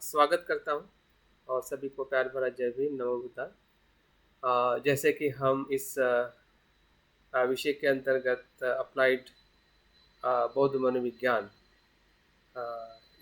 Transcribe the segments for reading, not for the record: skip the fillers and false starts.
स्वागत करता हूँ और सभी को प्यार भरा जय भीम नमो बुद्धाय। जैसे कि हम इस विषय के अंतर्गत अप्लाइड बौद्ध मनोविज्ञान, अ,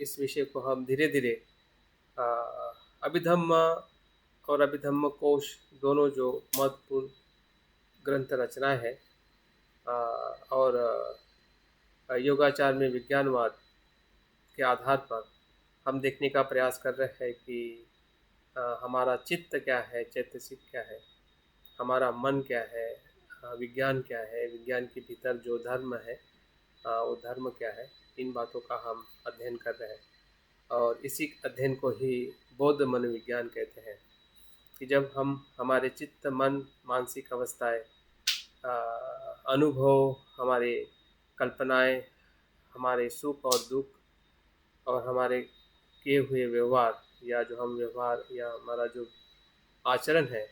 इस विषय को हम धीरे धीरे अभिधम्म और अभिधम्म कोश दोनों जो महत्वपूर्ण ग्रंथ रचनाएं हैं, और योगाचार में विज्ञानवाद के आधार पर हम देखने का प्रयास कर रहे हैं कि हमारा चित्त क्या है, चैतसिक क्या है, हमारा मन क्या है, विज्ञान क्या है, विज्ञान के भीतर जो धर्म है, वो धर्म क्या है। इन बातों का हम अध्ययन कर रहे हैं और इसी अध्ययन को ही बौद्ध मनोविज्ञान कहते हैं कि जब हम हमारे चित्त, मन, मानसिक अवस्थाएं, अनुभव, हमारे कल्पनाएं, हमारे सुख और दुख और हमारे किए हुए व्यवहार या जो हम व्यवहार या हमारा जो आचरण है,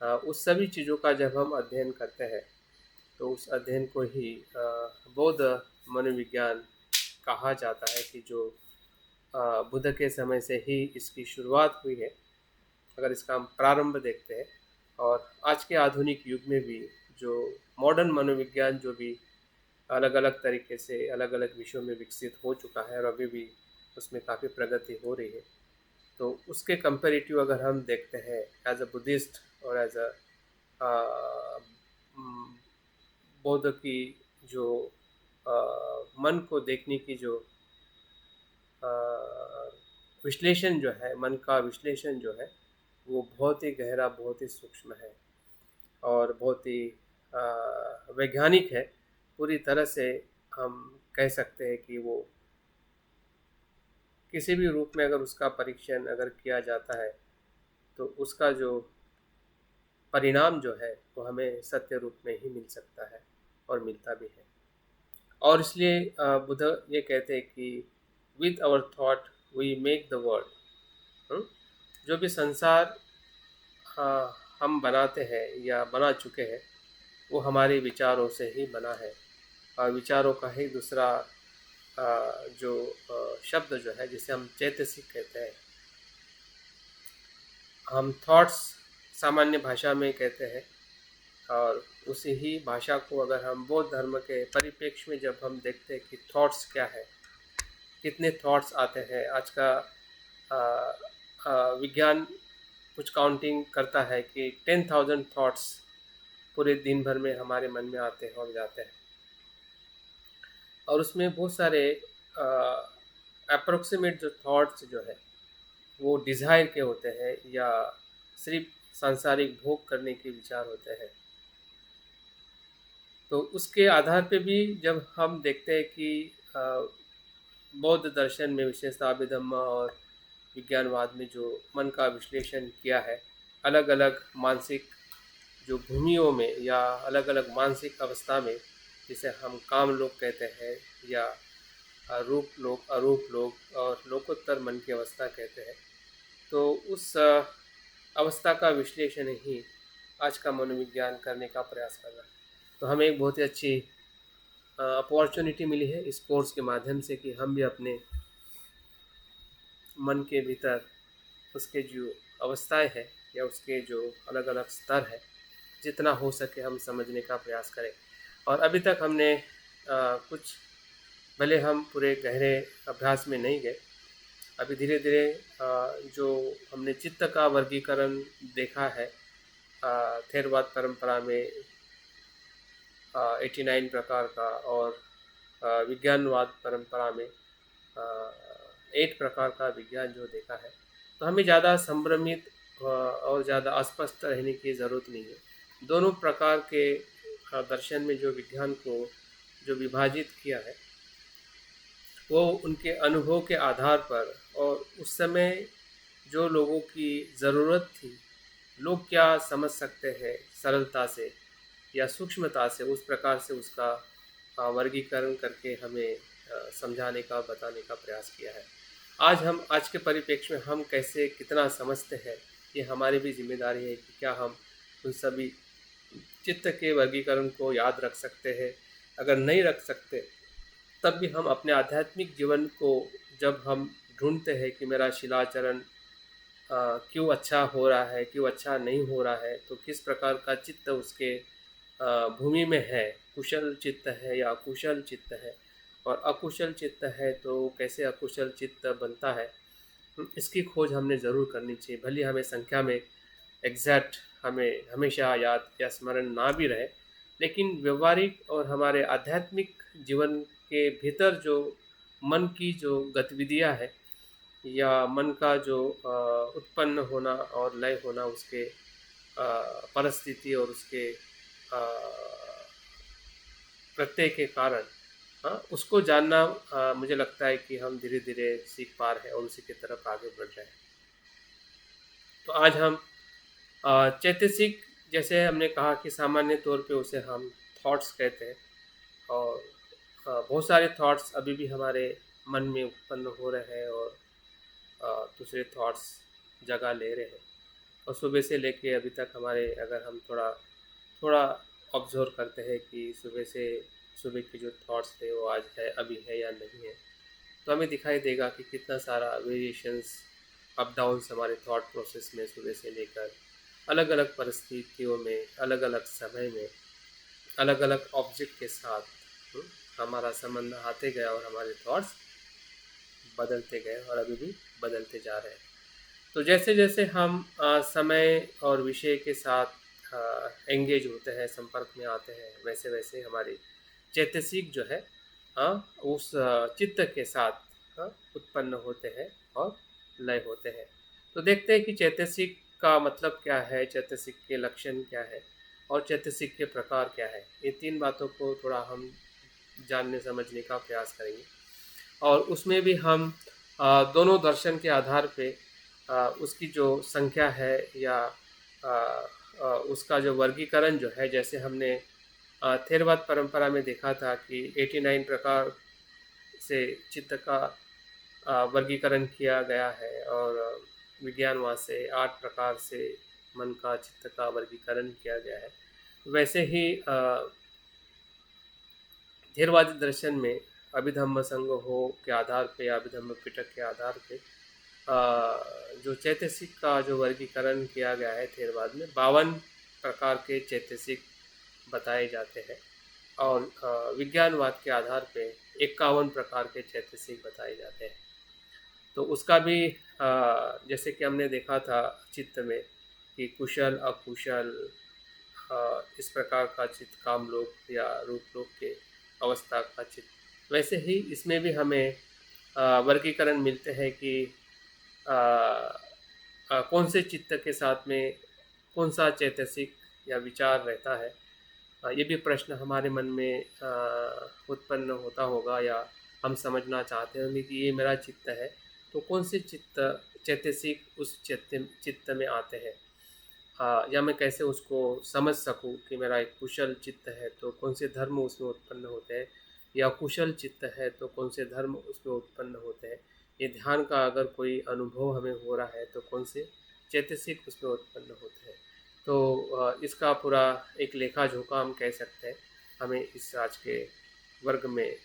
उस सभी चीज़ों का जब हम अध्ययन करते हैं तो उस अध्ययन को ही बौद्ध मनोविज्ञान कहा जाता है कि जो बुद्ध के समय से ही इसकी शुरुआत हुई है। अगर इसका हम प्रारंभ देखते हैं और आज के आधुनिक युग में भी जो मॉडर्न मनोविज्ञान जो भी अलग अलग तरीके से अलग अलग विषयों में विकसित हो चुका है और अभी भी उसमें काफ़ी प्रगति हो रही है, तो उसके कंपेरेटिव अगर हम देखते हैं एज अ बुद्धिस्ट और एज अ बौद्ध की जो मन को देखने की जो विश्लेषण जो है, मन का विश्लेषण जो है, वो बहुत ही गहरा, बहुत ही सूक्ष्म है और बहुत ही वैज्ञानिक है। पूरी तरह से हम कह सकते हैं कि वो किसी भी रूप में अगर उसका परीक्षण अगर किया जाता है तो उसका जो परिणाम जो है वो हमें सत्य रूप में ही मिल सकता है और मिलता भी है। और इसलिए बुद्ध ये कहते हैं कि with our thought we make the world. जो भी संसार हम बनाते हैं या बना चुके हैं वो हमारे विचारों से ही बना है और विचारों का ही दूसरा जो शब्द जो है जिसे हम चैतसिक कहते हैं, हम थॉट्स सामान्य भाषा में कहते हैं। और उसी ही भाषा को अगर हम बौद्ध धर्म के परिप्रेक्ष्य में जब हम देखते हैं कि थॉट्स क्या है, कितने थॉट्स आते हैं। आज का विज्ञान कुछ काउंटिंग करता है कि 10,000 थॉट्स पूरे दिन भर में हमारे मन में आते हैं और जाते हैं और उसमें बहुत सारे अप्रोक्सीमेट जो थॉट्स जो है वो डिज़ायर के होते हैं या सिर्फ सांसारिक भोग करने के विचार होते हैं। तो उसके आधार पे भी जब हम देखते हैं कि बौद्ध दर्शन में विशेषतः अभिधम्मा और विज्ञानवाद में जो मन का विश्लेषण किया है, अलग अलग मानसिक जो भूमियों में या अलग अलग मानसिक अवस्था में, जिसे हम काम लोग कहते हैं या रूप लोग, अरूप लोग और लोकोत्तर मन की अवस्था कहते हैं, तो उस अवस्था का विश्लेषण ही आज का मनोविज्ञान करने का प्रयास कर रहा है। तो हमें एक बहुत ही अच्छी अपॉर्चुनिटी मिली है इस कोर्स के माध्यम से कि हम भी अपने मन के भीतर उसके जो अवस्थाएं हैं या उसके जो अलग अलग स्तर है, जितना हो सके हम समझने का प्रयास करें। और अभी तक हमने कुछ, भले हम पूरे गहरे अभ्यास में नहीं गए, अभी धीरे धीरे जो हमने चित्त का वर्गीकरण देखा है थेरवाद परंपरा में 89 प्रकार का और विज्ञानवाद परंपरा में 8 प्रकार का विज्ञान जो देखा है, तो हमें ज़्यादा संभ्रमित और ज़्यादा अस्पष्ट रहने की ज़रूरत नहीं है। दोनों प्रकार के दर्शन में जो विज्ञान को जो विभाजित किया है वो उनके अनुभव के आधार पर और उस समय जो लोगों की ज़रूरत थी, लोग क्या समझ सकते हैं सरलता से या सूक्ष्मता से, उस प्रकार से उसका वर्गीकरण करके हमें समझाने का, बताने का प्रयास किया है। आज के परिप्रेक्ष्य में हम कैसे कितना समझते हैं, ये हमारी भी जिम्मेदारी है कि क्या हम उन सभी चित्त के वर्गीकरण को याद रख सकते हैं। अगर नहीं रख सकते तब भी हम अपने आध्यात्मिक जीवन को जब हम ढूँढते हैं कि मेरा शिलाचरण क्यों अच्छा हो रहा है, क्यों अच्छा नहीं हो रहा है, तो किस प्रकार का चित्त उसके भूमि में है, कुशल चित्त है या अकुशल चित्त है, और अकुशल चित्त है तो कैसे अकुशल चित्त बनता है। इसकी खोज हमने ज़रूर करनी चाहिए, भले हमें संख्या में एग्जैक्ट हमें हमेशा याद या स्मरण ना भी रहे, लेकिन व्यवहारिक और हमारे आध्यात्मिक जीवन के भीतर जो मन की जो गतिविधियाँ है या मन का जो उत्पन्न होना और लय होना, उसके परिस्थिति और उसके प्रत्यय के कारण, हाँ, उसको जानना, मुझे लगता है कि हम धीरे धीरे सीख पा रहे हैं और उसी की तरफ आगे बढ़ रहे हैं। तो आज हम चैतसिक, जैसे हमने कहा कि सामान्य तौर पे उसे हम थॉट्स कहते हैं, और बहुत सारे थॉट्स अभी भी हमारे मन में उत्पन्न हो रहे हैं, और दूसरे थॉट्स जगह ले रहे हैं। और सुबह से लेके अभी तक हमारे, अगर हम थोड़ा थोड़ा ऑब्जर्व करते हैं कि सुबह के जो थॉट्स थे वो आज है, अभी है या नहीं है, तो हमें दिखाई देगा कि कितना सारा वेरिएशंस, अप डाउन्स हमारे थॉट प्रोसेस में सुबह से लेकर अलग अलग परिस्थितियों में, अलग अलग समय में, अलग अलग ऑब्जेक्ट के साथ हम्म, हमारा संबंध आते गया, और हमारे थॉट्स बदलते गए और अभी भी बदलते जा रहे हैं। तो जैसे जैसे हम समय और विषय के साथ एंगेज होते हैं, संपर्क में आते हैं, वैसे वैसे हमारी चैतसिक जो है उस चित्त के साथ उत्पन्न होते हैं और लय होते हैं। तो देखते हैं कि चैतसिक का मतलब क्या है, चैतसिक के लक्षण क्या है, और चैतसिक के प्रकार क्या है। ये तीन बातों को थोड़ा हम जानने समझने का प्रयास करेंगे, और उसमें भी हम दोनों दर्शन के आधार पे उसकी जो संख्या है या उसका जो वर्गीकरण जो है, जैसे हमने थेरवाद परंपरा में देखा था कि 89 प्रकार से चित्त का वर्गीकरण किया गया है, और विज्ञानवाद से 8 प्रकार से मन का, चित्त का वर्गीकरण किया गया है। वैसे ही थेरवादी दर्शन में अभिधम्म संग्रह के आधार पे या अभिधम्म पिटक के आधार पे जो चैतसिक का जो वर्गीकरण किया गया है थेरवाद में, 52 प्रकार के चैतसिक बताए जाते हैं, और विज्ञानवाद के आधार पे 51 प्रकार के चैतसिक बताए जाते हैं। तो उसका भी जैसे कि हमने देखा था चित्त में कि कुशल अकुशल, इस प्रकार का चित्त, काम लोक या रूप लोक के अवस्था का चित्त, वैसे ही इसमें भी हमें वर्गीकरण मिलते हैं कि कौन से चित्त के साथ में कौन सा चैतसिक या विचार रहता है। ये भी प्रश्न हमारे मन में उत्पन्न होता होगा, या हम समझना चाहते होंगे कि ये मेरा चित्त है, तो कौन से चैतसिक उस चित्त में आते हैं, या मैं कैसे उसको समझ सकूं कि मेरा एक कुशल चित्त है तो कौन से धर्म उसमें उत्पन्न होते हैं, या कुशल चित्त है तो कौन से धर्म उसमें उत्पन्न होते हैं। ये ध्यान का अगर कोई अनुभव हमें हो रहा है तो कौन से चैतसिक उसमें उत्पन्न होते हैं। तो इसका पूरा एक लेखा जोखा हम कह सकते हैं, हमें इस आज के वर्ग में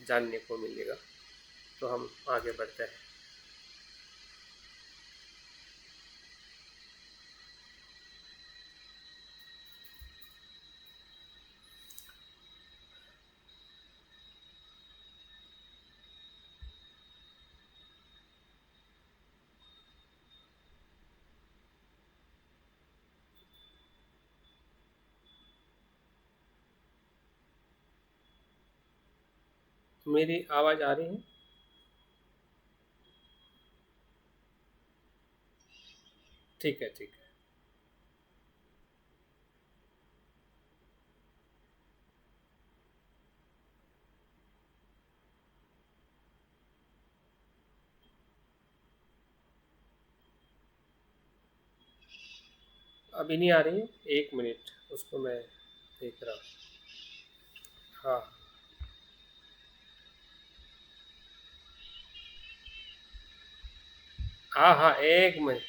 जानने को मिलेगा। तो हम आगे बढ़ते हैं। मेरी आवाज़ आ रही है? ठीक है, ठीक है। अभी नहीं आ रही है, एक मिनट, उसको मैं देख रहा हूँ। हाँ, हाँ, हाँ, एक मिनट,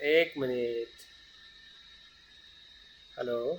एक मिनट। हेलो।